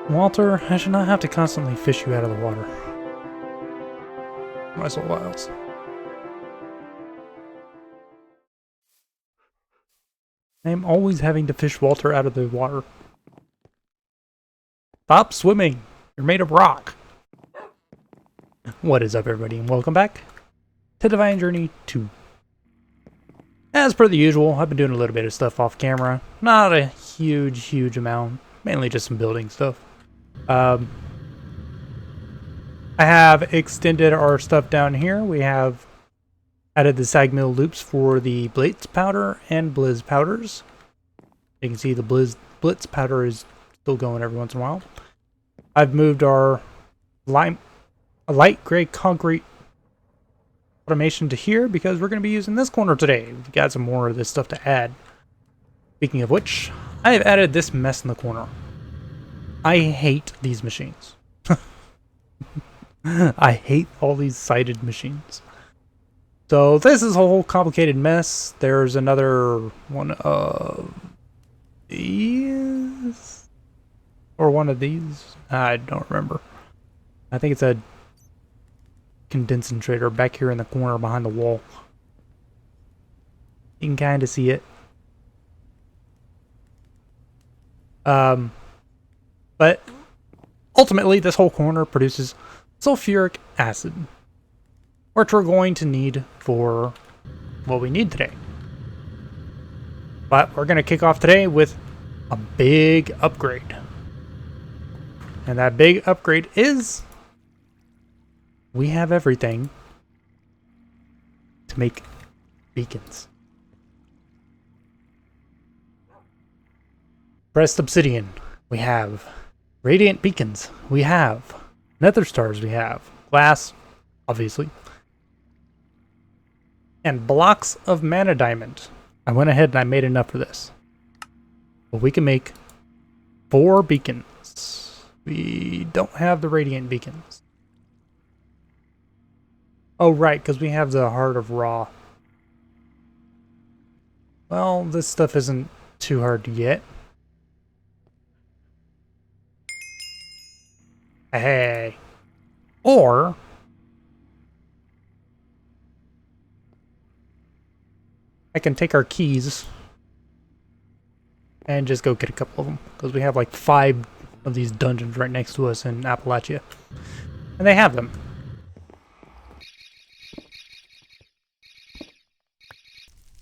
Walter, I should not have to constantly fish you out of the water. My soul wiles. I am always having to fish Walter out of the water. Stop swimming! You're made of rock! What is up, everybody, and welcome back to Divine Journey 2. As per the usual, I've been doing a little bit of stuff off camera. Not a huge amount. Mainly just some building stuff. I have extended our stuff down here. We have added the sag mill loops for the Blitz powder and Blizz powders. You can see the Blitz powder is still going every once in a while. I've moved our light gray concrete automation to here because we're going to be using this corner today. We've got some more of this stuff to add. Speaking of which, I have added this mess in the corner. I hate these machines. I hate all these sided machines. So this is a whole complicated mess. There's another one of these, or one of these. I don't remember. I think it's a condensator back here in the corner behind the wall. You can kind of see it. But ultimately, this whole corner produces sulfuric acid, which we're going to need for what we need today. But we're going to kick off today with a big upgrade. And that big upgrade is we have everything to make beacons. Pressed obsidian, we have radiant beacons, we have nether stars, we have glass, obviously, and blocks of mana diamond. I went ahead and I made enough for this, but we can make 4 beacons. We don't have the radiant beacons. Oh right, because we have the Heart of Ra. Well, this stuff isn't too hard to get. Hey. Or I can take our keys and just go get a couple of them, because we have like 5 of these dungeons right next to us in Appalachia, and they have them.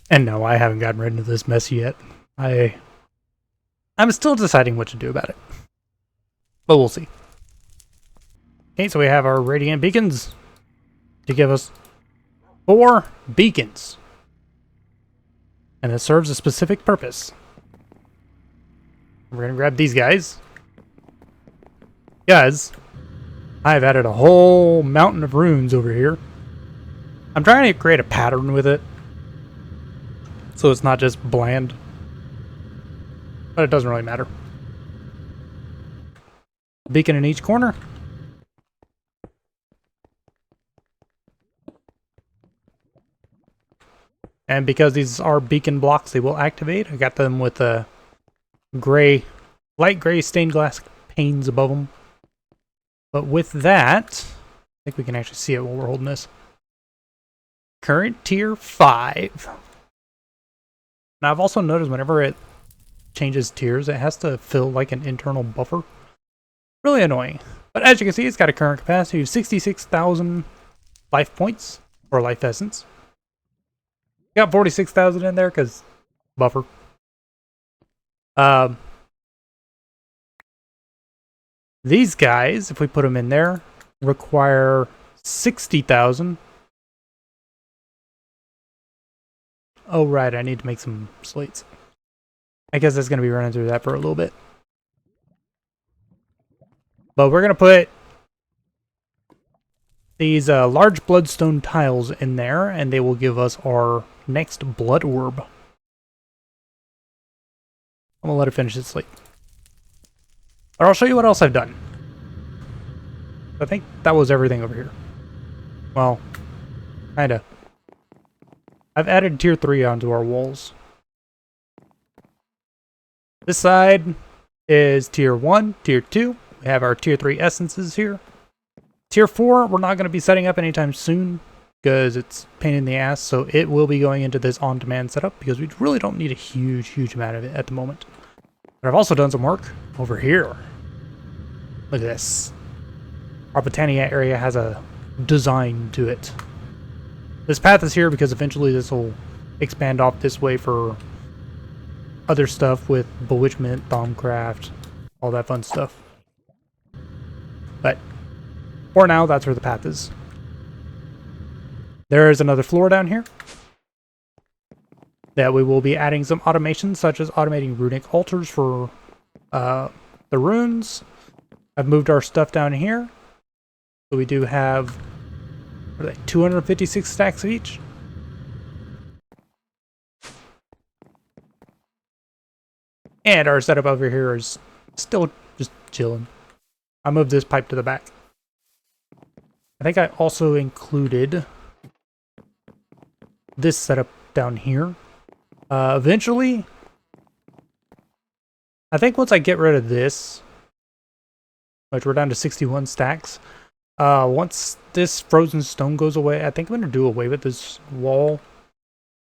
And no, I haven't gotten rid of this mess yet. I'm still deciding what to do about it, but we'll see. Okay, so we have our radiant beacons to give us 4 beacons. And it serves a specific purpose. We're going to grab these guys, because I've added a whole mountain of runes over here. I'm trying to create a pattern with it, so it's not just bland. But it doesn't really matter. A beacon in each corner. And because these are beacon blocks, they will activate. I got them with a light gray stained glass panes above them. But with that, I think we can actually see it while we're holding this. Current tier 5. Now I've also noticed whenever it changes tiers, it has to fill like an internal buffer. Really annoying. But as you can see, it's got a current capacity of 66,000 life points, or life essence. Got 46,000 in there because buffer. These guys, if we put them in there, require 60,000. Oh right, I need to make some slates. I guess that's going to be running through that for a little bit. But we're going to put these large bloodstone tiles in there, and they will give us our next blood orb. I'm gonna let her finish its sleep. But I'll show you what else I've done. I think that was everything over here. Well, kinda. I've added tier 3 onto our walls. This side is tier 1, tier 2, We have our tier 3 essences here. Tier 4, we're not going to be setting up anytime soon because it's a pain in the ass, so it will be going into this on-demand setup because we really don't need a huge amount of it at the moment. But I've also done some work over here. Look at this. Our Botania area has a design to it. This path is here because eventually this will expand off this way for other stuff with Bewitchment, Thaumcraft, all that fun stuff. But for now, that's where the path is. There is another floor down here that we will be adding some automation, such as automating runic altars for the runes. I've moved our stuff down here. So we do have, what are they, 256 stacks of each. And our setup over here is still just chilling. I moved this pipe to the back. I think I also included this setup down here. Eventually, I think once I get rid of this, which we're down to 61 stacks, once this frozen stone goes away, I think I'm going to do away with this wall.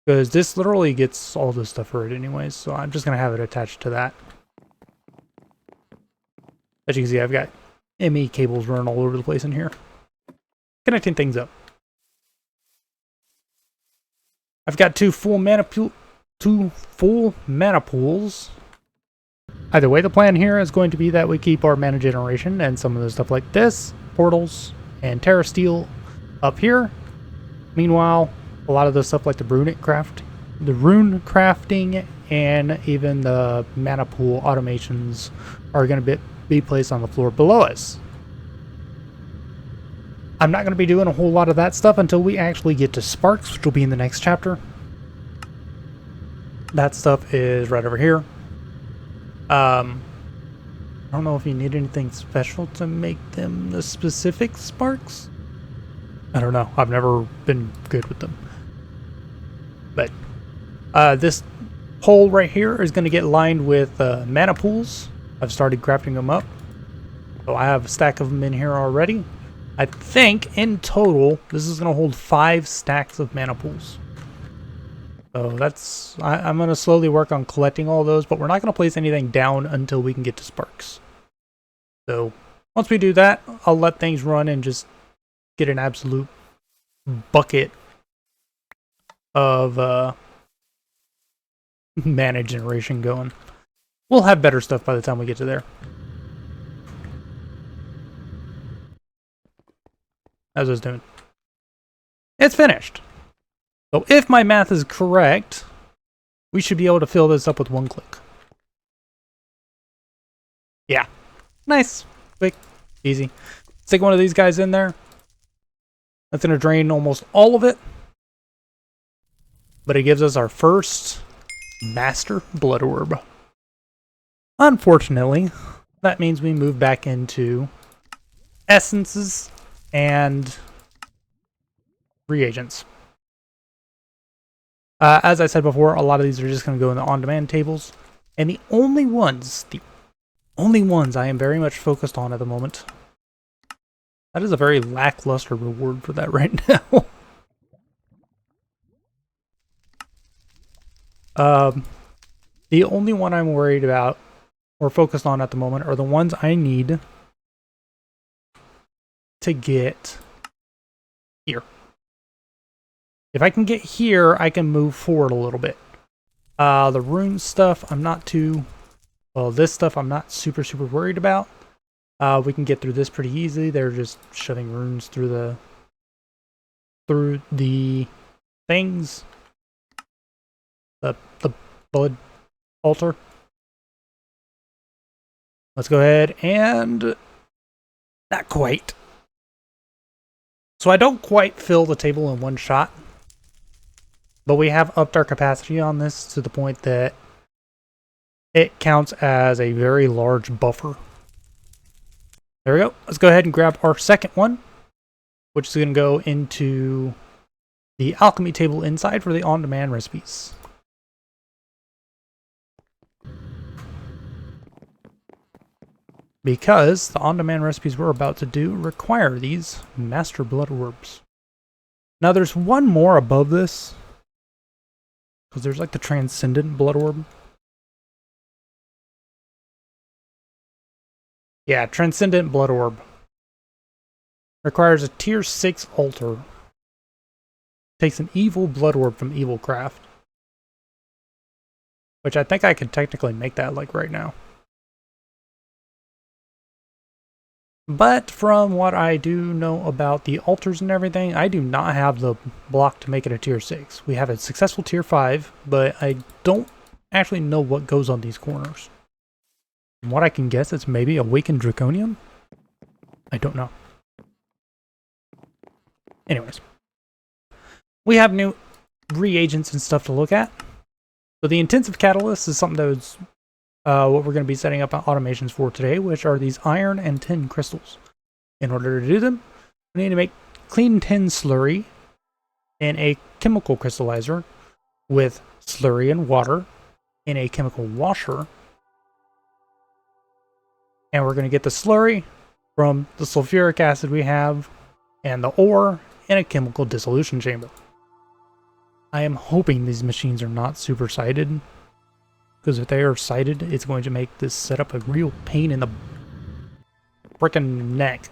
Because this literally gets all this stuff for it anyways, so I'm just going to have it attached to that. As you can see, I've got ME cables running all over the place in here, connecting things up. I've got two full mana pools. Either way, the plan here is going to be that we keep our mana generation and some of the stuff like this, portals, and Terra Steel up here. Meanwhile, a lot of the stuff like the rune crafting, and even the mana pool automations are going to be placed on the floor below us. I'm not going to be doing a whole lot of that stuff until we actually get to Sparks, which will be in the next chapter. That stuff is right over here. I don't know if you need anything special to make them the specific Sparks. I don't know. I've never been good with them. But this hole right here is going to get lined with mana pools. I've started crafting them up. So I have a stack of them in here already. I think in total, this is going to hold 5 stacks of mana pools. So that's, I'm going to slowly work on collecting all those, but we're not going to place anything down until we can get to Sparks. So once we do that, I'll let things run and just get an absolute bucket of mana generation going. We'll have better stuff by the time we get to there. How's this doing? It's finished. So if my math is correct, we should be able to fill this up with one click. Yeah. Nice. Quick. Easy. Stick one of these guys in there. That's going to drain almost all of it. But it gives us our first Master Blood Orb. Unfortunately, that means we move back into essences and reagents. As I said before, a lot of these are just going to go in the on-demand tables. And the only ones I am very much focused on at the moment. That is a very lackluster reward for that right now. The only one I'm worried about or focused on at the moment are the ones I need to get here. If I can get here, I can move forward a little bit. The rune stuff, I'm not too... Well, this stuff I'm not super worried about. We can get through this pretty easily. They're just shoving runes through the things. The blood altar. Let's go ahead and... Not quite. So I don't quite fill the table in one shot. But we have upped our capacity on this to the point that it counts as a very large buffer. There we go. Let's go ahead and grab our second one, which is going to go into the alchemy table inside for the on-demand recipes. because the on-demand recipes we're about to do require these master blood orbs. Now there's one more above this, because there's like the transcendent blood orb. Yeah, transcendent blood orb. Requires a tier 6 altar. Takes an evil blood orb from Evil Craft. Which I think I could technically make that like right now. But from what I do know about the altars and everything, I do not have the block to make it a tier 6. We have a successful tier 5, but I don't actually know what goes on these corners. From what I can guess, it's maybe Awakened Draconium? I don't know. Anyways. We have new reagents and stuff to look at. So the intensive catalyst is something that was what we're going to be setting up automations for today, which are these iron and tin crystals. In order to do them, we need to make clean tin slurry in a chemical crystallizer with slurry and water in a chemical washer. And we're going to get the slurry from the sulfuric acid we have and the ore in a chemical dissolution chamber. I am hoping these machines are not super sighted, because if they are sighted, it's going to make this setup a real pain in the frickin' neck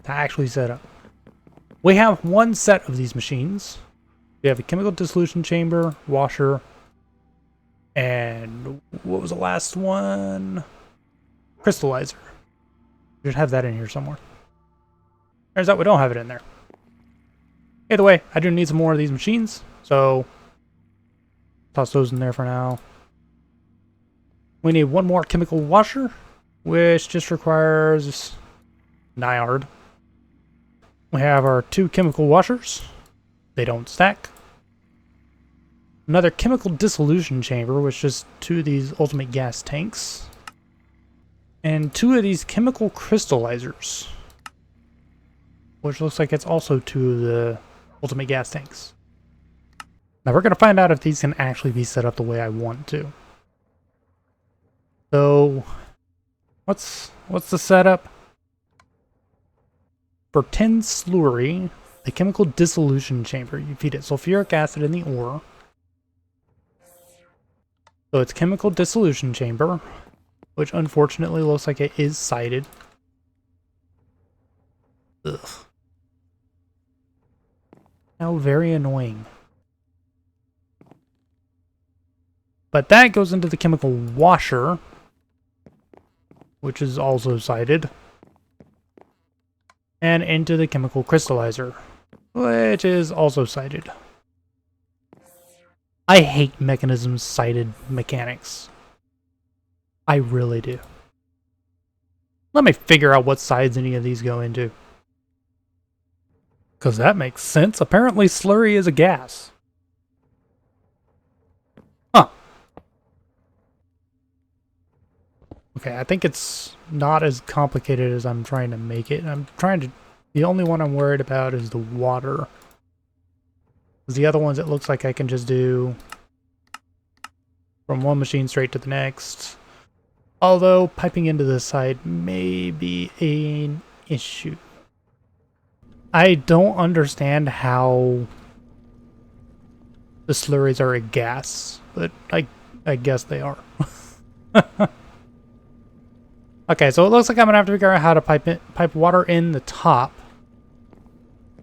to actually set up. We have one set of these machines. We have a chemical dissolution chamber, washer, and what was the last one? Crystallizer. We should have that in here somewhere. Turns out we don't have it in there. Either way, I do need some more of these machines, so toss those in there for now. We need one more chemical washer, which just requires Nyard. We have our 2 chemical washers. They don't stack. Another chemical dissolution chamber, which is 2 of these ultimate gas tanks. And 2 of these chemical crystallizers, which looks like it's also 2 of the ultimate gas tanks. Now we're going to find out if these can actually be set up the way I want to. So, what's the setup? For tin slurry, the chemical dissolution chamber, you feed it sulfuric acid in the ore. So it's chemical dissolution chamber, which unfortunately looks like it is sighted. Ugh. How very annoying. But that goes into the chemical washer, which is also sighted. And into the chemical crystallizer, which is also sighted. I hate mechanisms sighted mechanics. I really do. Let me figure out what sides any of these go into. Because that makes sense. Apparently slurry is a gas. Huh. Okay, I think it's not as complicated as I'm trying to make it. The only one I'm worried about is the water. The other ones, it looks like I can just do from one machine straight to the next. Although piping into this side may be an issue. I don't understand how the slurries are a gas, but I guess they are. Okay, so it looks like I'm gonna have to figure out how to pipe water in the top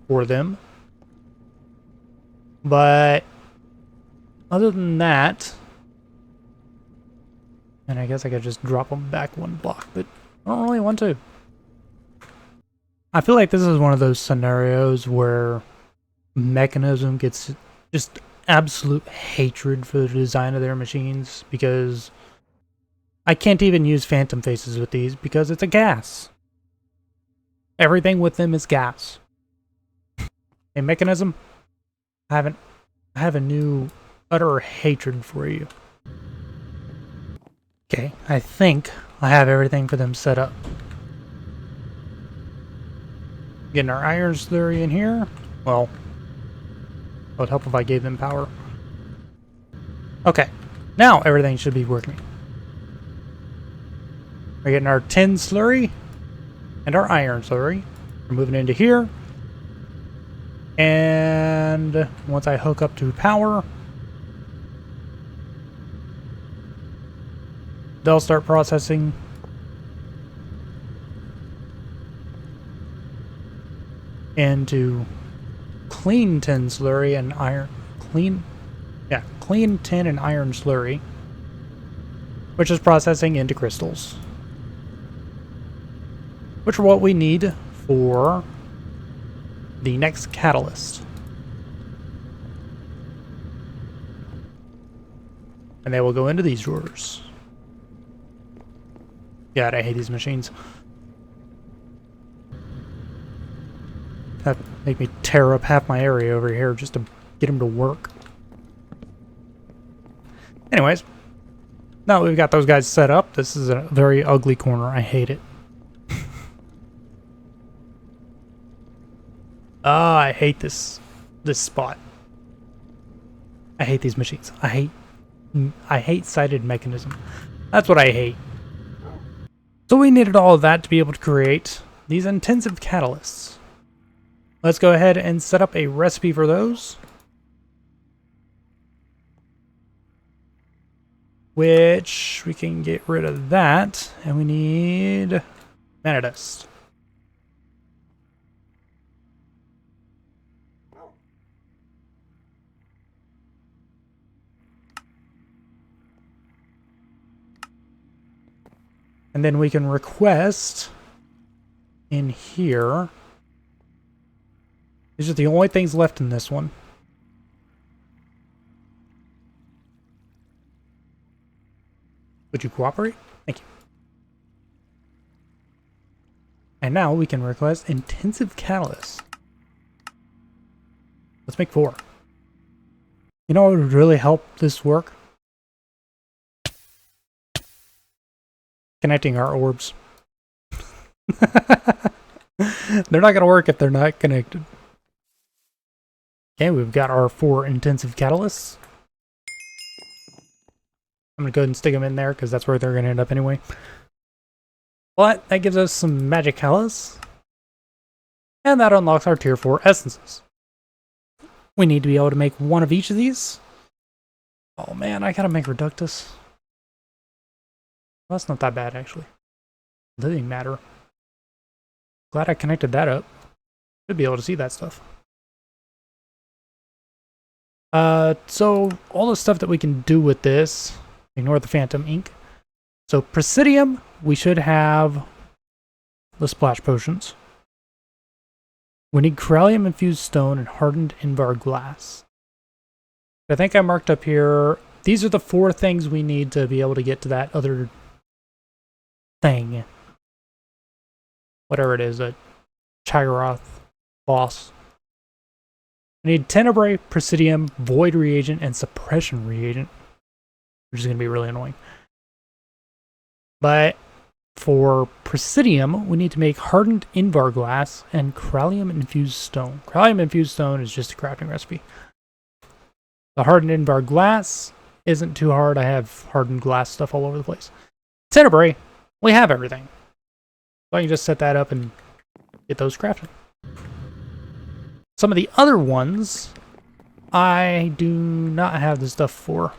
for them. But other than that, and I guess I could just drop them back 1 block, but I don't really want to. I feel like this is one of those scenarios where Mechanism gets just absolute hatred for the design of their machines, because I can't even use phantom faces with these because it's a gas. Everything with them is gas. A Mechanism, I have a new utter hatred for you. Okay, I think I have everything for them set up. Getting our iron slurry in here. Well, it would help if I gave them power. Okay, now everything should be working. We're getting our tin slurry and our iron slurry. We're moving into here. And once I hook up to power, they'll start processing. Into clean tin slurry and iron. Clean tin and iron slurry, which is processing into crystals, which are what we need for the next catalyst. And they will go into these drawers. God, I hate these machines. That make me tear up half my area over here just to get them to work. Anyways, now that we've got those guys set up, this is a very ugly corner. I hate it. I hate this spot. I hate these machines. I hate sighted mechanism. That's what I hate. So we needed all of that to be able to create these intensive catalysts. Let's go ahead and set up a recipe for those. Which we can get rid of that. And we need mana dust. And then we can request in here. These are the only things left in this one. Would you cooperate? Thank you. And now we can request intensive catalyst. Let's make 4. You know what would really help this work? Connecting our orbs. They're not going to work if they're not connected. Okay, we've got our 4 intensive catalysts. I'm going to go ahead and stick them in there because that's where they're going to end up anyway. But that gives us some magic catalysts. And that unlocks our tier 4 essences. We need to be able to make 1 of each of these. Oh man, I gotta make Reductus. Well, that's not that bad actually. Living matter. Glad I connected that up. Should be able to see that stuff. So all the stuff that we can do with this, ignore the phantom ink. So Presidium, we should have the splash potions. We need Corallium infused stone and hardened Invar glass. I think I marked up here, these are the 4 things we need to be able to get to that other thing. Whatever it is, a Chagoroth boss. I need Tenebrae, Presidium, Void reagent, and Suppression reagent, which is going to be really annoying. But for Presidium, we need to make hardened Invar glass and Corallium infused stone. Corallium infused stone is just a crafting recipe. The hardened Invar glass isn't too hard. I have hardened glass stuff all over the place. Tenebrae, we have everything. So I can just set that up and get those crafted. Some of the other ones, I do not have the stuff for.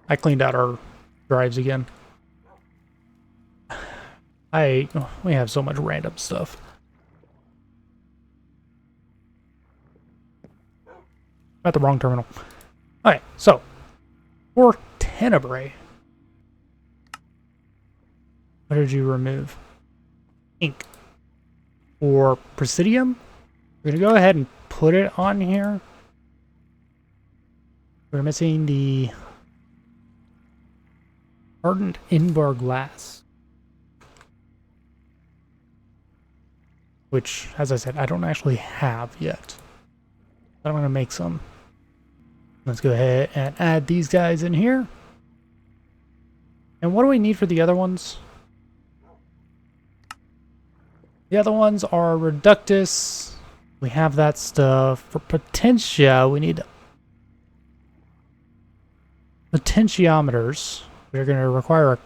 I cleaned out our drives again. We have so much random stuff. I'm at the wrong terminal. Okay, so for Tenebrae, what did you remove? Ink. For Presidium, we're gonna go ahead and put it on here. We're missing the hardened Invar glass, which, as I said, I don't actually have yet. But I'm gonna make some. Let's go ahead and add these guys in here. And what do we need for the other ones? The other ones are Reductus. We have that stuff. For Potentia, we need potentiometers, We're going to require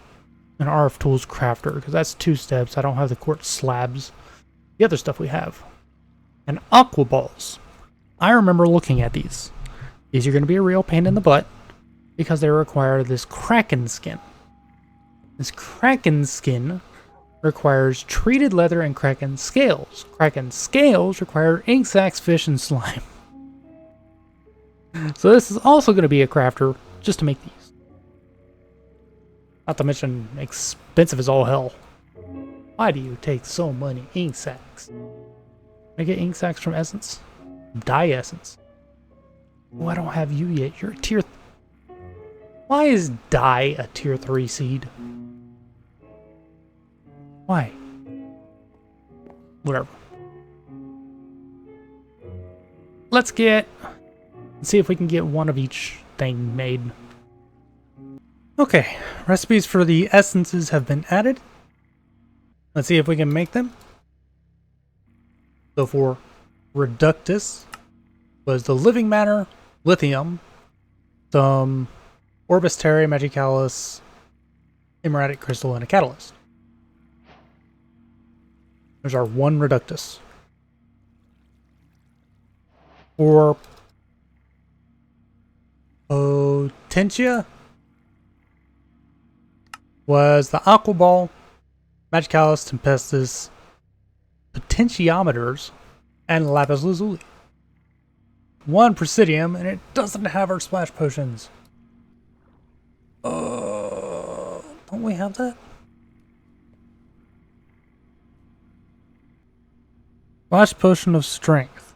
an RF Tools crafter, because that's 2 steps. I don't have the quartz slabs. The other stuff we have. And aqua balls. I remember looking at these. These are going to be a real pain in the butt, because they require this kraken skin. This kraken skin requires treated leather and kraken scales. Kraken scales require ink sacs, fish, and slime. So this is also going to be a crafter just to make these. Not to mention expensive as all hell. Why do you take so many ink sacs? I get ink sacs from Essence? Dye Essence. Oh, I don't have you yet. You're a tier... Why is dye a tier 3 seed? Why? Whatever. Let's see if we can get one of each thing made. Okay, recipes for the essences have been added. Let's see if we can make them. So for Reductus was the living matter, lithium, some Orbis Terrae, Magicalis, Emeradic Crystal, and a Catalyst. There's our one Reductus. For Potentia was the Aqua Ball, Magicalis, Tempestus, Potentiometers, and Lapis Lazuli. One Presidium, and it doesn't have our splash potions. Don't we have that? Splash potion of strength.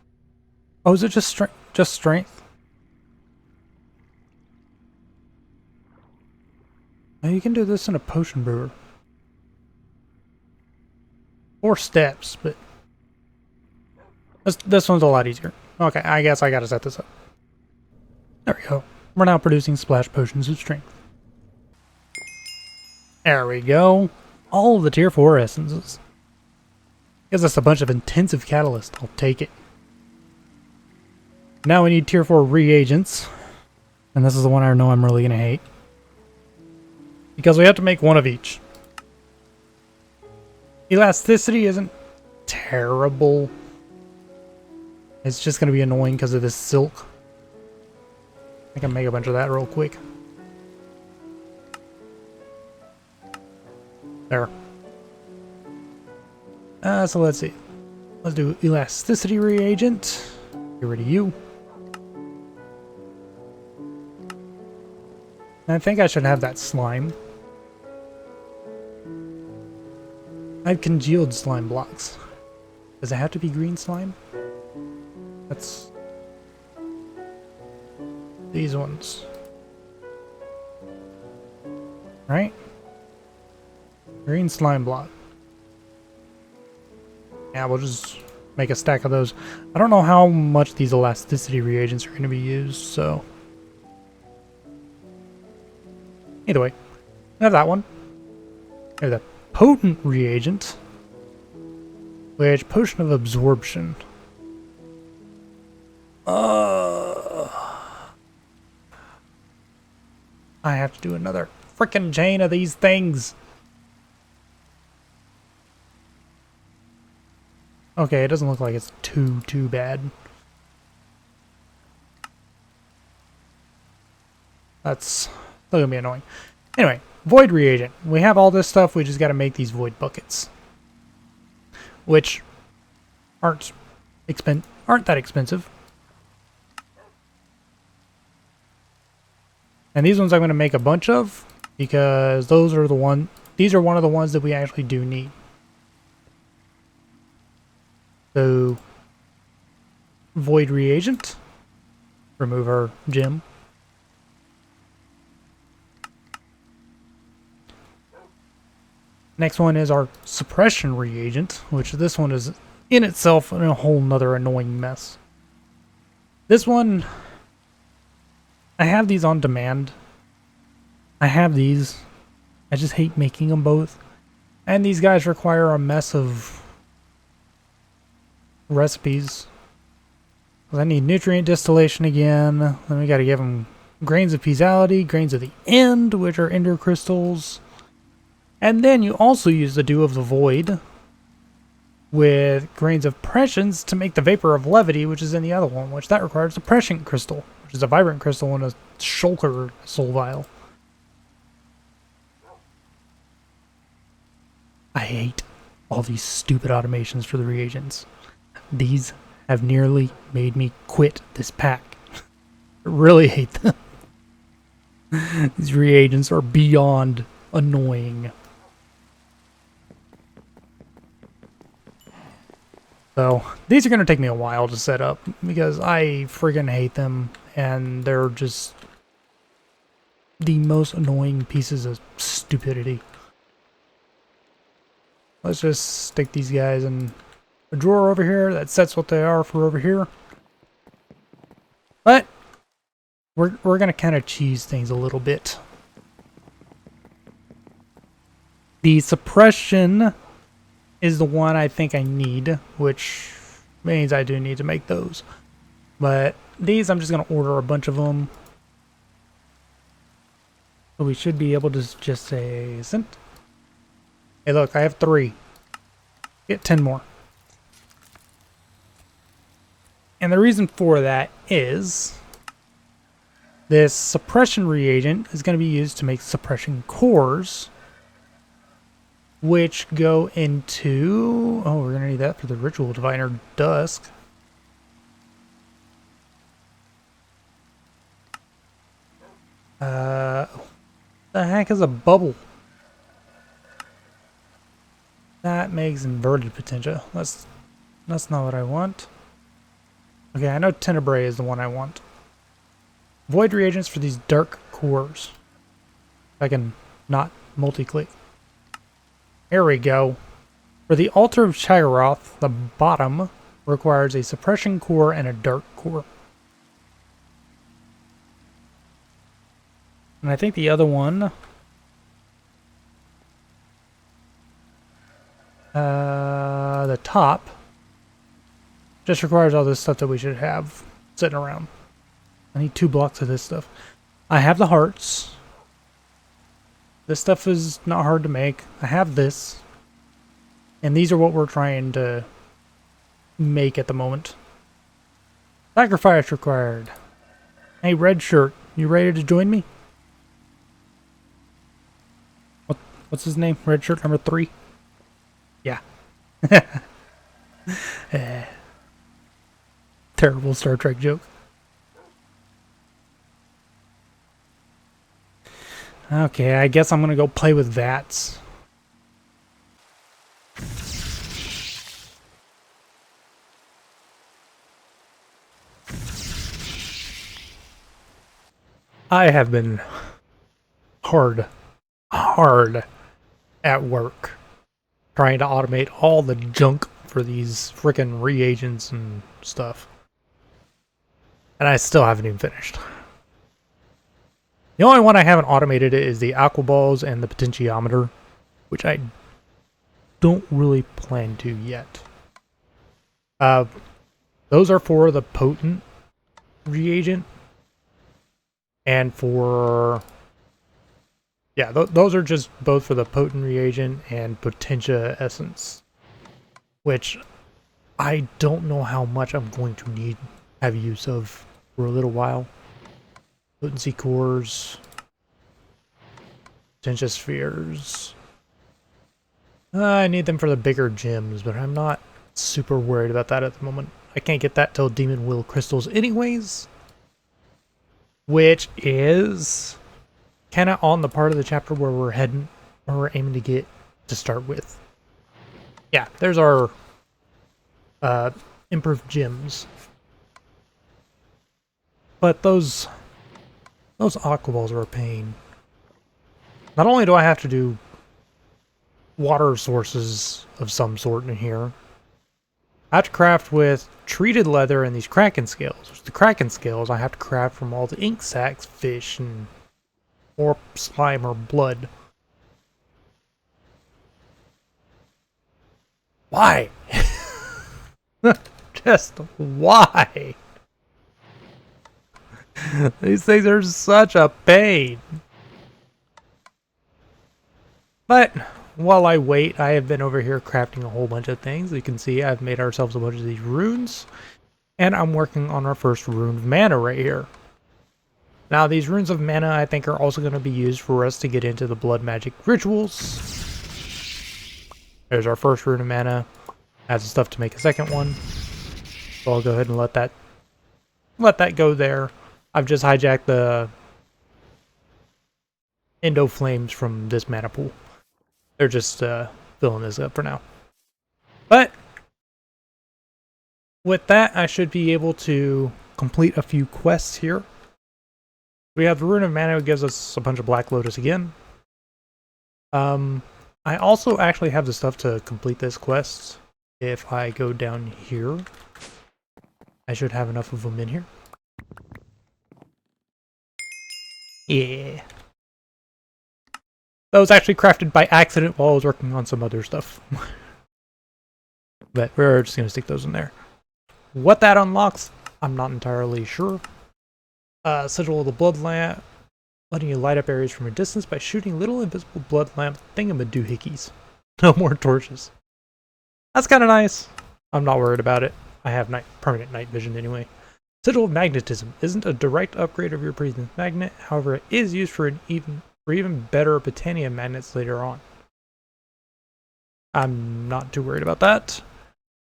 Oh, is it just strength? Just strength? Oh, you can do this in a potion brewer. 4 steps, but this one's a lot easier. Okay, I guess I gotta set this up. There we go. We're now producing splash potions of strength. There we go. All of the tier 4 essences. Gives us a bunch of intensive catalyst. I'll take it. Now we need tier 4 reagents. And this is the one I know I'm really gonna hate. Because we have to make one of each. Elasticity isn't terrible. It's just going to be annoying because of this silk. I can make a bunch of that real quick. There. So let's see. Let's do elasticity reagent. Get rid of you. I think I should have that slime. I have congealed slime blocks. Does it have to be green slime? That's these ones. Right? Green slime block. Yeah, we'll just make a stack of those. I don't know how much these elasticity reagents are going to be used, so... Either way, I have that one. I have the potent reagent, which potion of absorption. I have to do another frickin' chain of these things. Okay, it doesn't look like it's too bad. That's still gonna be annoying. Anyway, void reagent. We have all this stuff, we just gotta make these void buckets. Which aren't that expensive. And these ones I'm gonna make a bunch of because these are one of the ones that we actually do need. So void reagent. Remove our gem. Next one is our suppression reagent, which this one is in itself a whole nother annoying mess. This one, I have these on demand. I have these. I just hate making them both. And these guys require a mess of recipes. I need nutrient distillation again. Then we gotta give them grains of Peasality, grains of the End, which are Ender crystals. And then you also use the Dew of the Void with grains of Prescience to make the Vapor of Levity, which is in the other one, which that requires a Prescient crystal, which is a Vibrant crystal and a Shulker soul vial. I hate all these stupid automations for the reagents. These have nearly made me quit this pack. I really hate them. These reagents are beyond annoying. So, these are going to take me a while to set up because I friggin' hate them and they're just the most annoying pieces of stupidity. Let's just stick these guys in a drawer over here that sets what they are for over here. But we're going to kind of cheese things a little bit. The suppression is the one I think I need, which means I do need to make those. But these, I'm just going to order a bunch of them. So we should be able to just say sent. Hey look, I have 3. Get 10 more. And the reason for that is this suppression reagent is going to be used to make suppression cores, which go into... Oh, we're going to need that for the Ritual Diviner Dusk. The heck is a bubble? That makes inverted potential. That's not what I want. Okay, I know Tenebrae is the one I want. Void reagents for these dark cores. If I can not multi-click. Here we go. For the Altar of Shirath, the bottom requires a suppression core and a dark core. And I think the other one... the top just requires all this stuff that we should have sitting around. I need 2 blocks of this stuff. I have the hearts. This stuff is not hard to make. I have this. And these are what we're trying to make at the moment. Sacrifice required. Hey, red shirt, you ready to join me? What's his name? Red shirt number 3? Yeah. Terrible Star Trek joke. Okay, I guess I'm gonna go play with VATS. I have been hard at work trying to automate all the junk for these frickin' reagents and stuff. And I still haven't even finished. The only one I haven't automated is the aqua balls and the potentiometer, which I don't really plan to yet. Those are for the potent reagent and for... Yeah, those are just both for the potent reagent and potentia essence, which I don't know how much I'm going to have use of for a little while. Potency cores, potentia spheres. I need them for the bigger gems, but I'm not super worried about that at the moment. I can't get that till Demon Will crystals anyways, which is kind of on the part of the chapter where we're heading, where we're aiming to get to start with. Yeah, there's our improved gems. But those aqua balls are a pain. Not only do I have to do water sources of some sort in here, I have to craft with treated leather and these kraken scales. Which the kraken scales I have to craft from all the ink sacs, fish, and or slime or blood. Why? Just why? These things are such a pain. But while I wait, I have been over here crafting a whole bunch of things. You can see I've made ourselves a bunch of these runes. And I'm working on our first rune of mana right here. Now these runes of mana I think are also going to be used for us to get into the blood magic rituals. There's our first rune of mana. Has the stuff to make a second one. So I'll go ahead and let that go there. I've just hijacked the Endo Flames from this mana pool. They're just filling this up for now. But with that, I should be able to complete a few quests here. We have the Rune of Mana, which gives us a bunch of Black Lotus again. I also actually have the stuff to complete this quest. If I go down here, I should have enough of them in here. Yeah. That was actually crafted by accident while I was working on some other stuff. But we're just going to stick those in there. What that unlocks, I'm not entirely sure. Sigil of the Blood Lamp, letting you light up areas from a distance by shooting little invisible blood lamp thingamadoohickeys. No more torches. That's kind of nice. I'm not worried about it. I have permanent night vision anyway. Sigil of Magnetism isn't a direct upgrade of your previous magnet, however it is used for even better Britannia magnets later on. I'm not too worried about that.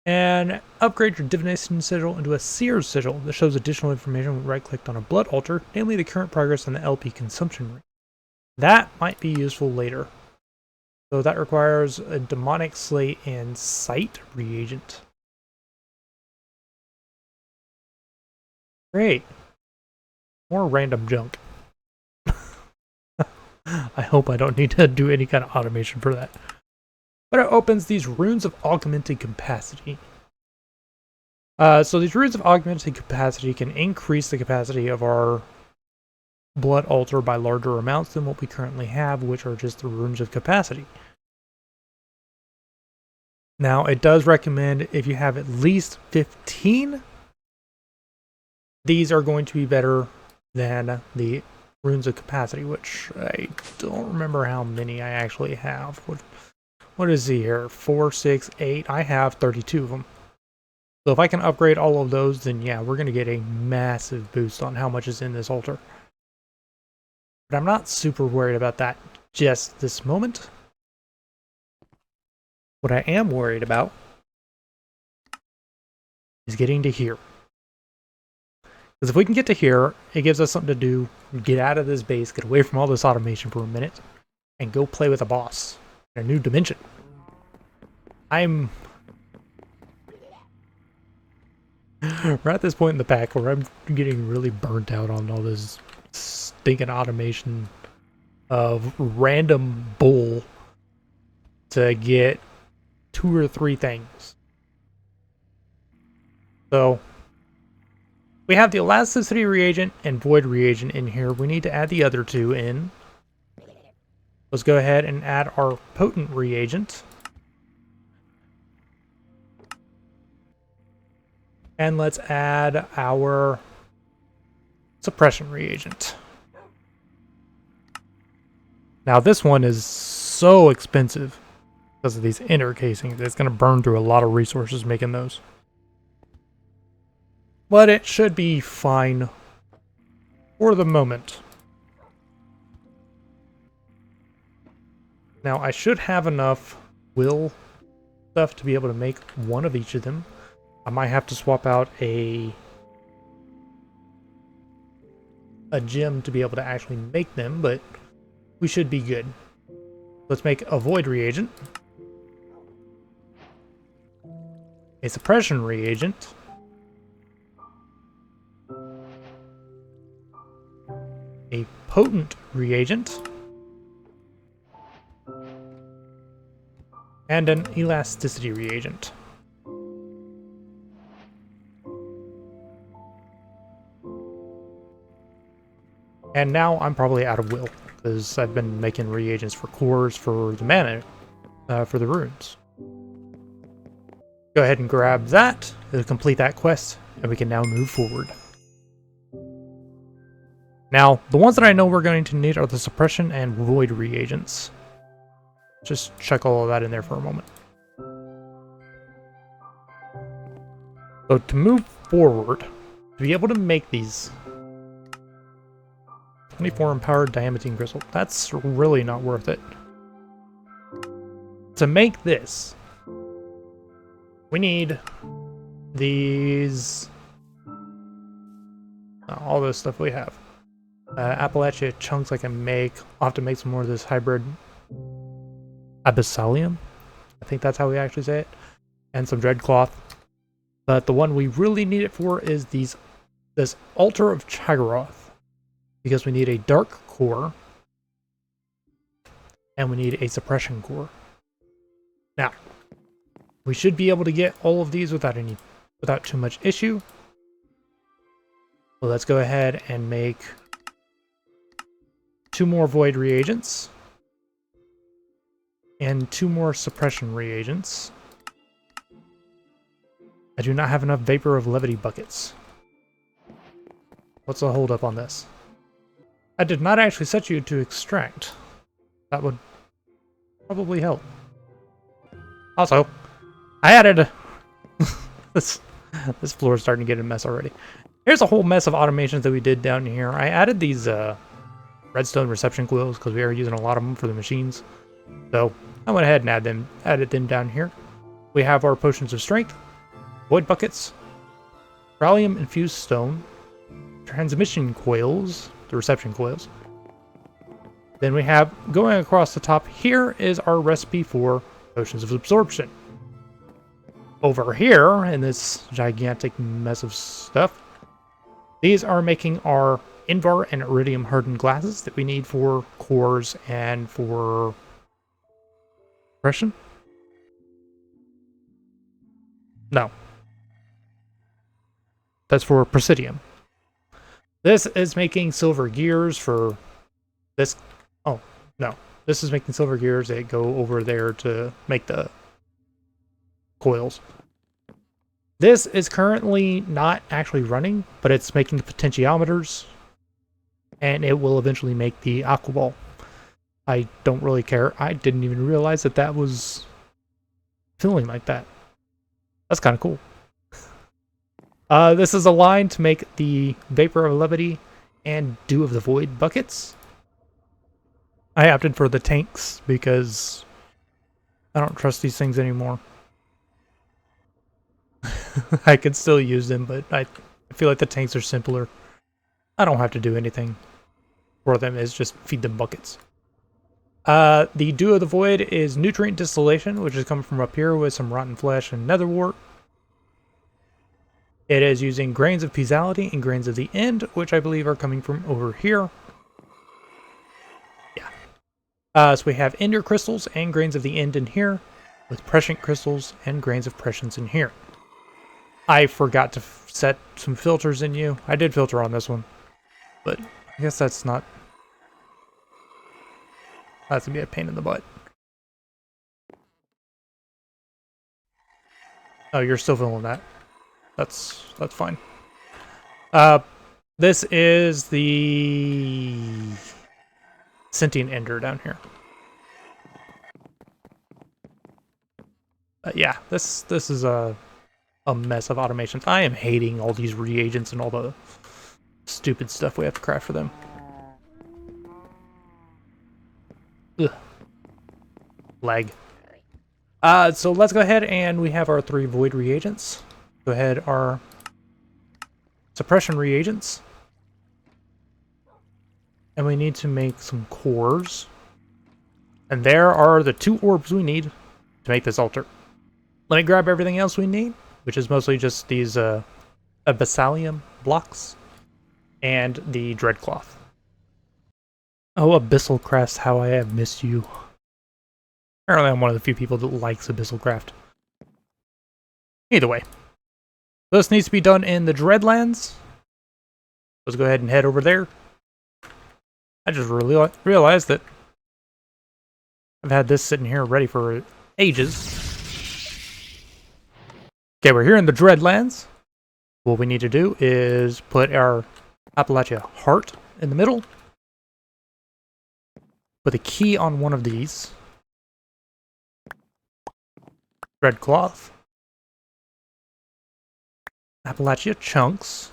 And upgrade your Divination Sigil into a Seer's Sigil that shows additional information when right-clicked on a blood altar, namely the current progress on the LP consumption rate. That might be useful later. So that requires a Demonic Slate and Sight reagent. Great. More random junk. I hope I don't need to do any kind of automation for that. But it opens these runes of augmented capacity. So these runes of augmented capacity can increase the capacity of our blood altar by larger amounts than what we currently have, which are just the runes of capacity. Now, it does recommend if you have at least 15, these are going to be better than the runes of capacity, which I don't remember how many I actually have. What is he here? 4, 6, 8. I have 32 of them. So if I can upgrade all of those, then yeah, we're going to get a massive boost on how much is in this altar. But I'm not super worried about that just this moment. What I am worried about is getting to here. Because if we can get to here, it gives us something to do. Get out of this base, get away from all this automation for a minute, and go play with a boss in a new dimension. We're at this point in the pack where I'm getting really burnt out on all this stinking automation of random bull to get 2 or 3 things. So we have the elasticity reagent and void reagent in here. We need to add the other 2 in. Let's go ahead and add our potent reagent. And let's add our suppression reagent. Now this one is so expensive because of these inner casings. It's going to burn through a lot of resources making those. But it should be fine for the moment. Now I should have enough will stuff to be able to make one of each of them. I might have to swap out a gem to be able to actually make them, but we should be good. Let's make a void reagent, a suppression reagent, a potent reagent, and an elasticity reagent. And now I'm probably out of will, because I've been making reagents for cores for the mana, for the runes. Go ahead and grab that, it'll complete that quest, and we can now move forward. Now, the ones that I know we're going to need are the suppression and void reagents. Just check all of that in there for a moment. So to move forward, to be able to make these 24 empowered diamantine crystal, that's really not worth it. To make this, we need these, all this stuff we have. Appalachia chunks I can make. I'll have to make some more of this hybrid abyssalium. I think that's how we actually say it. And some dreadcloth. But the one we really need it for is this altar of Chagaroth. Because we need a dark core. And we need a suppression core. Now, we should be able to get all of these without too much issue. So let's go ahead and make 2 more void reagents. And 2 more suppression reagents. I do not have enough vapor of levity buckets. What's the holdup on this? I did not actually set you to extract. That would probably help. Also, I added this floor is starting to get a mess already. Here's a whole mess of automations that we did down here. I added these redstone reception coils because we are using a lot of them for the machines. So I went ahead and added them down here. We have our potions of strength, void buckets, Rallium infused stone, transmission coils, the reception coils. Then we have, going across the top here, is our recipe for potions of absorption. Over here, in this gigantic mess of stuff, these are making our Invar and Iridium hardened glasses that we need for cores and for suppression. No. That's for Presidium. This is making silver gears for this. Oh, no. This is making silver gears that go over there to make the coils. This is currently not actually running, but it's making the potentiometers, and it will eventually make the aqua ball. I don't really care. I didn't even realize that that was filling like that. That's kind of cool. This is a line to make the Vapor of Levity and Dew of the Void buckets. I opted for the tanks because I don't trust these things anymore. I could still use them, but I feel like the tanks are simpler. I don't have to do anything for them, it's just feed them buckets. The Dew of the Void is nutrient distillation, which is coming from up here with some rotten flesh and nether wart. It is using grains of Piesality and grains of the End, which I believe are coming from over here. Yeah. So we have Ender crystals and grains of the End in here, with Prescient crystals and grains of Prescience in here. I forgot to set some filters in you. I did filter on this one, but I guess that's not... That's gonna be a pain in the butt. Oh, you're still filling that. That's fine. This is the Sentient Ender down here. Yeah, this is a mess of automations. I am hating all these reagents and all the stupid stuff we have to craft for them. Ugh. Lag. So let's go ahead and we have our 3 void reagents. Go ahead, our suppression reagents. And we need to make some cores. And there are the 2 orbs we need to make this altar. Let me grab everything else we need, which is mostly just these abyssalium blocks and the dreadcloth. Oh, Abyssal Crafts, how I have missed you. Apparently I'm one of the few people that likes Abyssal Craft. Either way. This needs to be done in the Dreadlands. Let's go ahead and head over there. I just really realized that I've had this sitting here ready for ages. Okay, we're here in the Dreadlands. What we need to do is put our Appalachia Heart in the middle. Put a key on one of these. Red cloth. Appalachia chunks.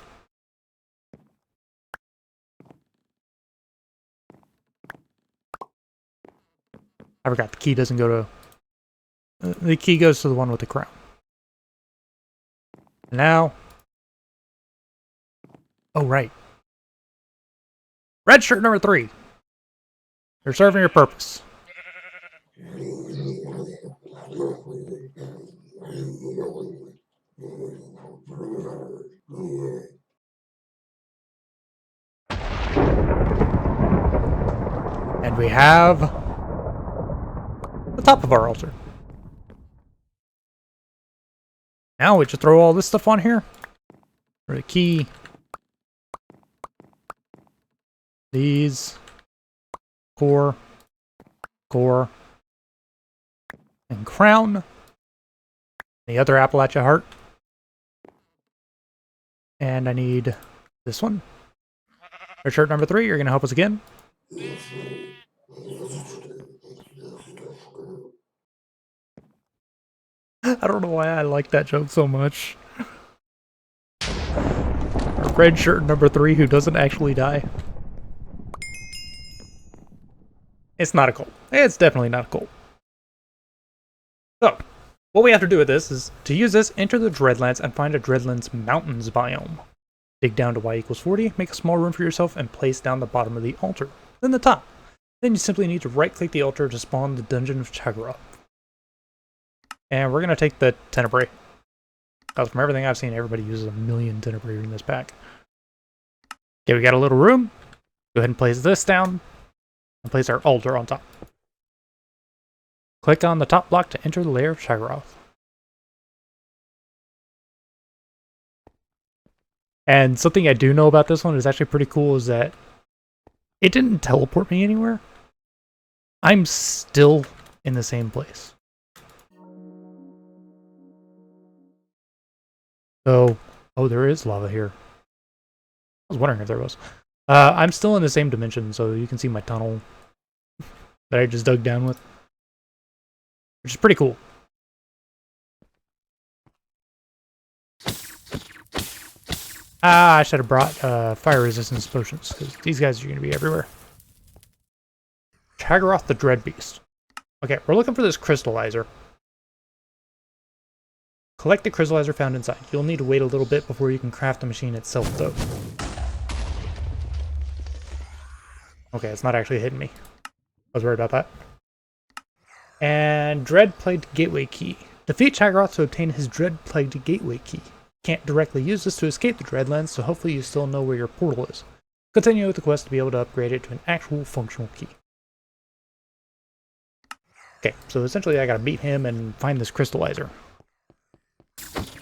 I forgot the key doesn't go to... the key goes to the one with the crown. Now... oh, right. Red shirt number 3. You're serving your purpose. And we have the top of our altar. Now we just throw all this stuff on here. For the key. These. Core. And crown. The other Appalachia heart. And I need this one. Red shirt number 3, you're going to help us again. I don't know why I like that joke so much. Red shirt number 3 who doesn't actually die. It's not a goal. It's definitely not a goal. So, what we have to do with this is, to use this, enter the Dreadlands and find a Dreadlands Mountains biome. Dig down to y=40, make a small room for yourself, and place down the bottom of the altar. Then the top. Then you simply need to right-click the altar to spawn the Dungeon of Chagara. And we're going to take the Tenebrae. Because from everything I've seen, everybody uses 1,000,000 Tenebrae in this pack. Okay, we got a little room. Go ahead and place this down. And place our altar on top. Click on the top block to enter the lair of Shaggoth. And something I do know about this one is actually pretty cool is that it didn't teleport me anywhere. I'm still in the same place. So, oh, there is lava here. I was wondering if there was. I'm still in the same dimension, so you can see my tunnel that I just dug down with. Which is pretty cool. I should have brought fire resistance potions, because these guys are going to be everywhere. Chaggoth the Dread Beast. Okay, we're looking for this crystallizer. Collect the crystallizer found inside. You'll need to wait a little bit before you can craft the machine itself, though. Okay, it's not actually hitting me. I was worried about that. And Dread-Plagued Gateway Key. Defeat Chaggoth to obtain his Dread-Plagued Gateway Key. Can't directly use this to escape the Dreadlands, so hopefully you still know where your portal is. Continue with the quest to be able to upgrade it to an actual functional key. Okay, so essentially I gotta beat him and find this crystallizer.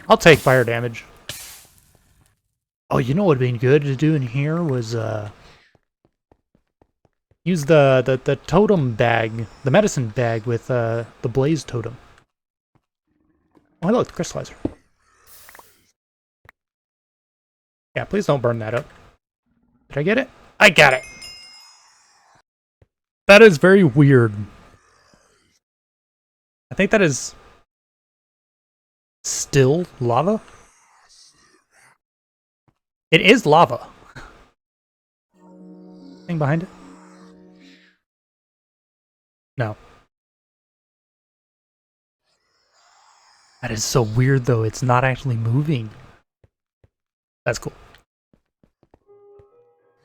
I'll take fire damage. Oh, you know what would be good to do in here was, use the totem bag, the medicine bag with the blaze totem. Oh look, the crystallizer. Yeah, please don't burn that up. Did I get it? I got it! That is very weird. I think that is still lava? It is lava. Thing behind it? No. That is so weird though, it's not actually moving. That's cool.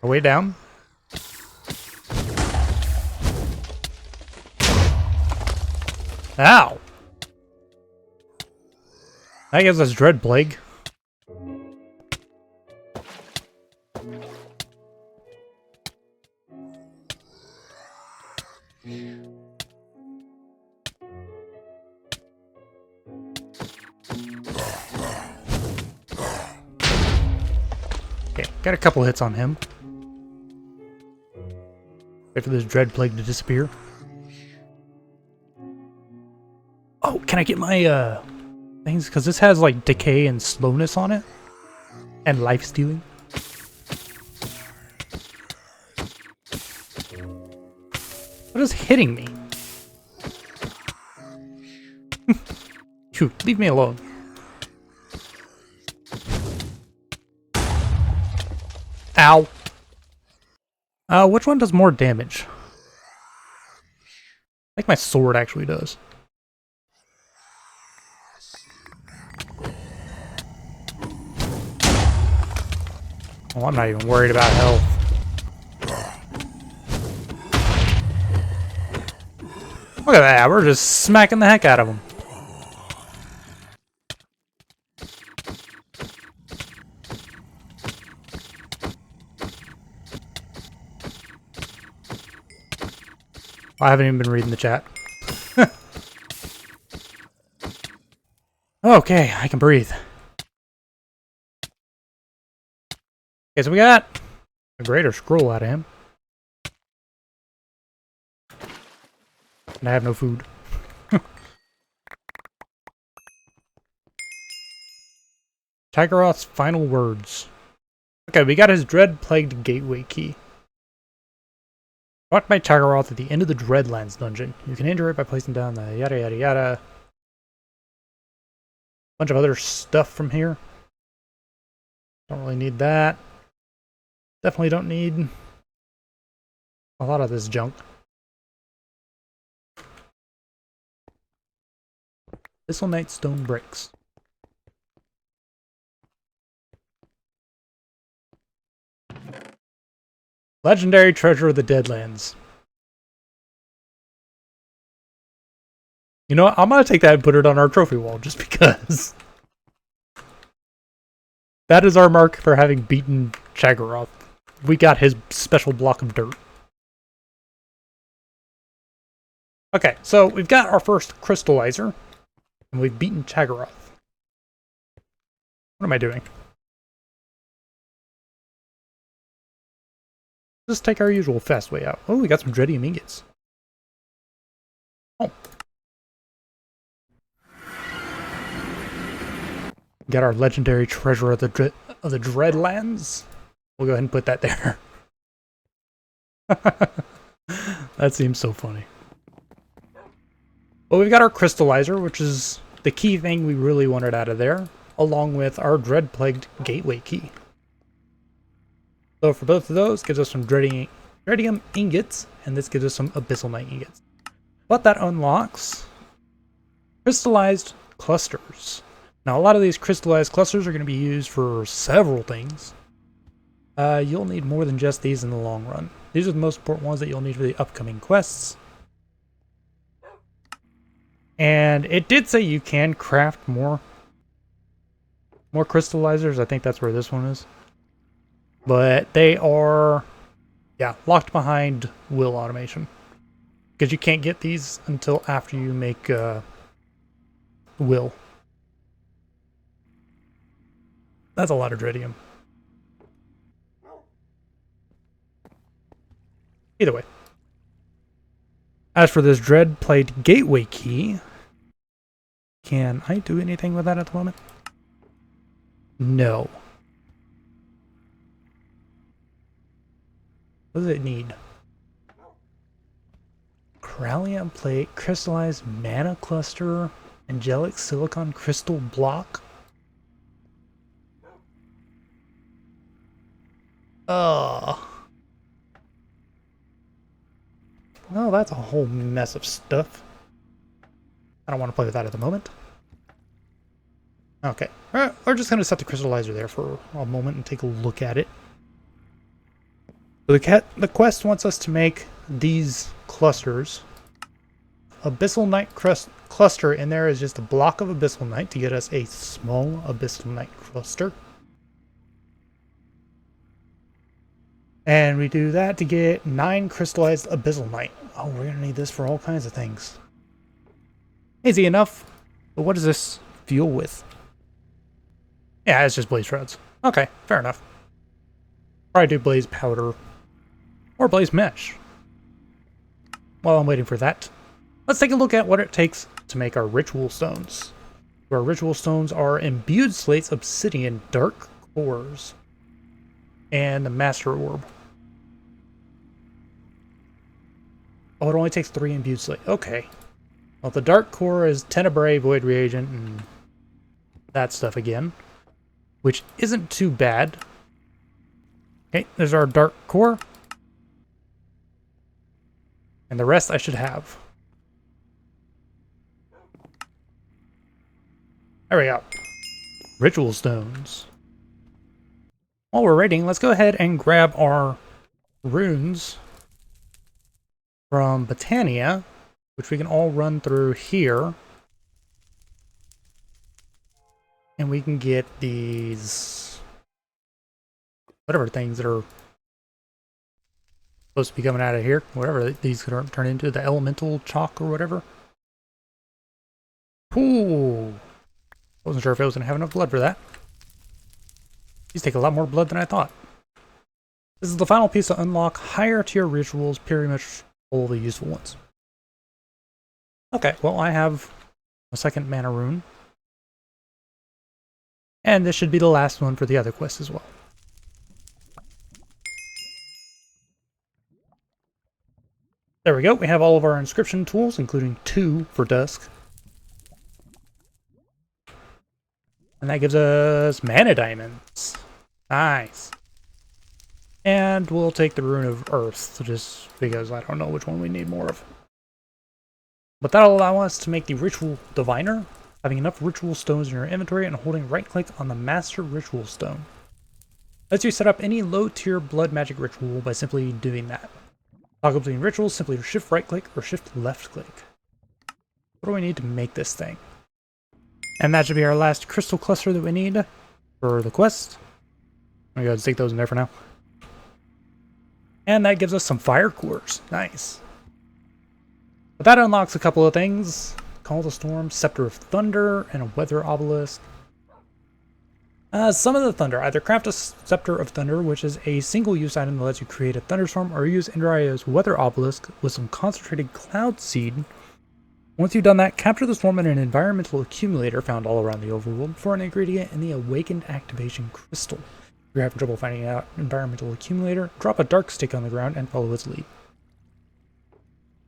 Our way down. Ow! That gives us Dread Plague. Okay, got a couple hits on him. Wait for this Dread Plague to disappear. Oh, can I get my things? Because this has like decay and slowness on it. And life stealing. What is hitting me? Shoot, leave me alone. Ow. Which one does more damage? I think my sword actually does. Oh, I'm not even worried about health. Look at that, we're just smacking the heck out of them. I haven't even been reading the chat. Okay, I can breathe. Okay, so we got a greater scroll out of him. And I have no food. Tigeroth's final words. Okay, we got his dread-plagued gateway key. Brought by Tigeroth at the end of the Dreadlands dungeon. You can enter it by placing down the yada yada yada. Bunch of other stuff from here. Don't really need that. Definitely don't need a lot of this junk. Thistlenite stone bricks. Legendary treasure of the Deadlands. You know what? I'm gonna take that and put it on our trophy wall just because. That is our mark for having beaten Chagoroth. We got his special block of dirt. Okay, so we've got our first crystallizer, and we've beaten Chagoroth. What am I doing? Let's take our usual fast way out. Oh, we got some Dreadium ingots. Oh. Got our legendary treasure of the Dreadlands. We'll go ahead and put that there. That seems so funny. Well, we've got our crystallizer, which is the key thing we really wanted out of there, along with our dread-plagued gateway key. So for both of those, gives us some Dreadium ingots, and this gives us some Abyssalnite ingots. What that unlocks, crystallized clusters. Now, a lot of these crystallized clusters are going to be used for several things. You'll need more than just these in the long run. These are the most important ones that you'll need for the upcoming quests. And it did say you can craft more crystallizers. I think that's where this one is. But they are, yeah, locked behind will automation. Because you can't get these until after you make will. That's a lot of Dreadium. Either way. As for this dread-plagued gateway key, can I do anything with that at the moment? No. What does it need? Corallium plate, crystallized mana cluster, angelic silicon crystal block. Oh, that's a whole mess of stuff. I don't want to play with that at the moment. Okay, we're just going to set the crystallizer there for a moment and take a look at it. So the quest wants us to make these clusters. Abyssalnite cluster in there is just a block of Abyssalnite to get us a small Abyssalnite cluster. And we do that to get 9 crystallized Abyssalnite. Oh, we're going to need this for all kinds of things. Easy enough. But what does this fuel with? Yeah, it's just blaze rods. Okay, fair enough. Probably do blaze powder. Or blaze mesh. While I'm waiting for that, let's take a look at what it takes to make our ritual stones. Our ritual stones are imbued slates, obsidian, dark cores, and the master orb. Oh, it only takes 3 imbued slate. Okay. Well, the dark core is Tenebrae, Void Reagent, and that stuff again, which isn't too bad. Okay, there's our dark core. And the rest I should have. There we go. Ritual stones. While we're raiding, let's go ahead and grab our runes from Botania, which we can all run through here. And we can get these, whatever things that are supposed to be coming out of here. Whatever these could turn into, the elemental chalk or whatever. Ooh. Wasn't sure if I was going to have enough blood for that. These take a lot more blood than I thought. This is the final piece to unlock higher tier rituals, pretty much all the useful ones. Okay, well I have a second mana rune. And this should be the last one for the other quests as well. There we go, we have all of our inscription tools, including 2 for Dusk. And that gives us mana diamonds. Nice. And we'll take the Rune of Earth, just because I don't know which one we need more of. But that'll allow us to make the Ritual Diviner, having enough ritual stones in your inventory and holding right-click on the Master Ritual Stone. Lets you set up any low-tier blood magic ritual by simply doing that. Toggle between rituals, simply shift right-click or shift left-click. What do we need to make this thing? And that should be our last crystal cluster that we need for the quest. I'm gonna go stick those in there for now. And that gives us some fire cores. Nice. But that unlocks a couple of things. Call the Storm, Scepter of Thunder, and a Weather Obelisk. Some of the Thunder. Either craft a Scepter of Thunder, which is a single-use item that lets you create a thunderstorm, or use Indraya's Weather Obelisk with some concentrated Cloud Seed. Once you've done that, capture the storm in an environmental accumulator found all around the overworld for an ingredient in the Awakened Activation Crystal. If you're having trouble finding out environmental accumulator, drop a dark stick on the ground and follow its lead.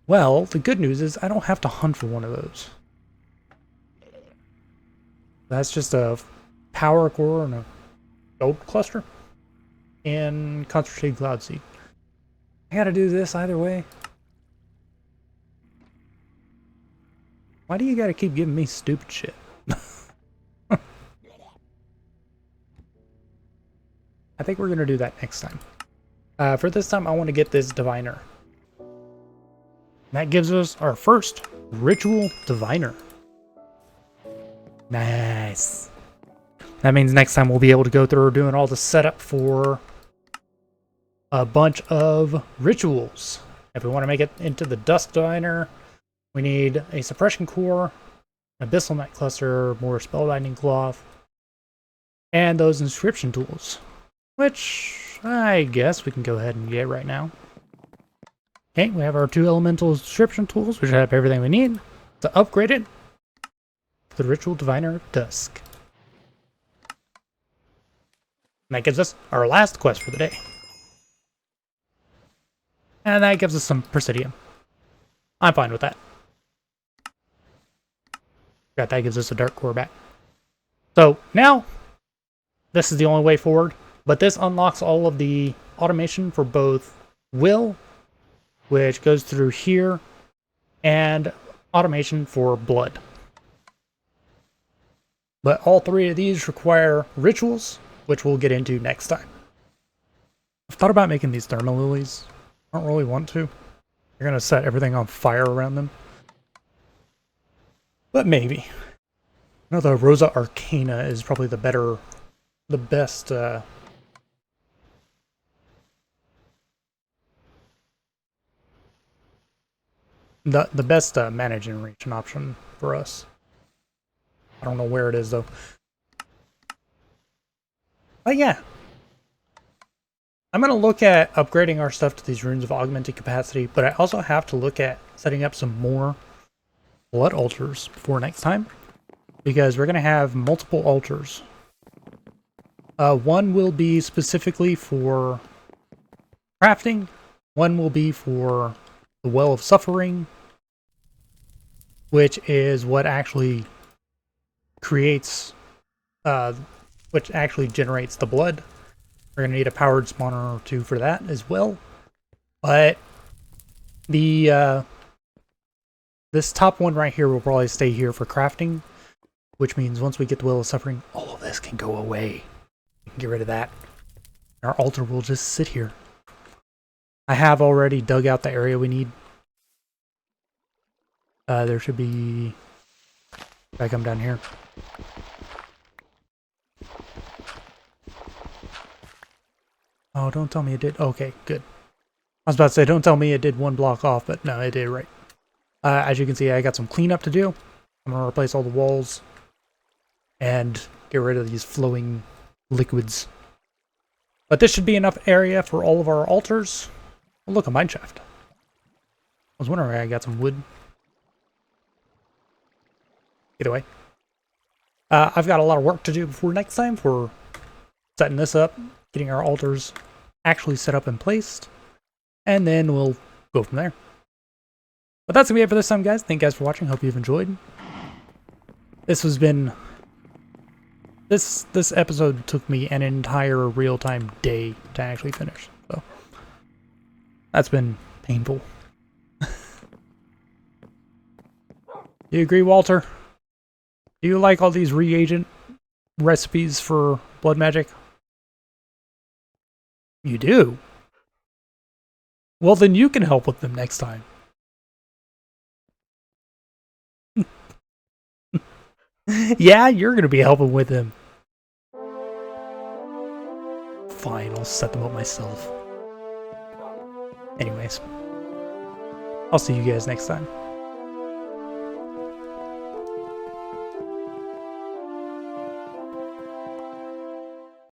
Well, the good news is I don't have to hunt for one of those. That's just a power core and a gold cluster and concentrated cloud seed. I gotta do this either way. Why do you gotta keep giving me stupid shit? I think we're gonna do that next time. For this time, I want to get this Diviner. That gives us our first Ritual Diviner. Nice. That means next time we'll be able to go through doing all the setup for a bunch of rituals. If we want to make it into the Dusk Diviner, we need a Suppression Core, an Abyssal Net Cluster, more Spellbinding Cloth, and those inscription tools, which I guess we can go ahead and get right now. Okay, we have our 2 elemental inscription tools, which have everything we need to upgrade it to the Ritual Diviner of Dusk. And that gives us our last quest for the day. And that gives us some Presidium. I'm fine with that. That gives us a Dark Core back. So now, this is the only way forward, but this unlocks all of the automation for both Will, which goes through here, and automation for Blood. But all 3 of these require rituals, which we'll get into next time. I've thought about making these thermal lilies. I don't really want to. You're gonna set everything on fire around them. But maybe. I know the Rosa Arcana is probably the best, the best mana generation option for us. I don't know where it is though. But yeah. I'm going to look at upgrading our stuff to these runes of augmented capacity, but I also have to look at setting up some more blood altars before next time, because we're going to have multiple altars. One will be specifically for crafting, one will be for the Well of Suffering, which is what actually creates, which actually generates the blood. We're going to need a powered spawner or two for that as well. But the this top one right here will probably stay here for crafting, which means once we get the Well of Suffering, all of this can go away. We can get rid of that. Our altar will just sit here. I have already dug out the area we need. There should be... If I come down here. Oh, don't tell me it did. Okay, good. I was about to say, don't tell me it did one block off, but no, it did right. As you can see, I got some cleanup to do. I'm going to replace all the walls and get rid of these flowing liquids. But this should be enough area for all of our altars. Oh, look, a mine shaft. I was wondering where I got some wood. Get away. I've got a lot of work to do before next time for setting this up, getting our altars actually set up and placed, and then we'll go from there. But that's going to be it for this time, guys. Thank you guys for watching. Hope you've enjoyed. This has been... This episode took me an entire real-time day to actually finish, so that's been painful. Do you agree, Walter? Do you like all these reagent recipes for blood magic? You do? Well, then you can help with them next time. Yeah, you're going to be helping with them. Fine, I'll set them up myself. Anyways, I'll see you guys next time.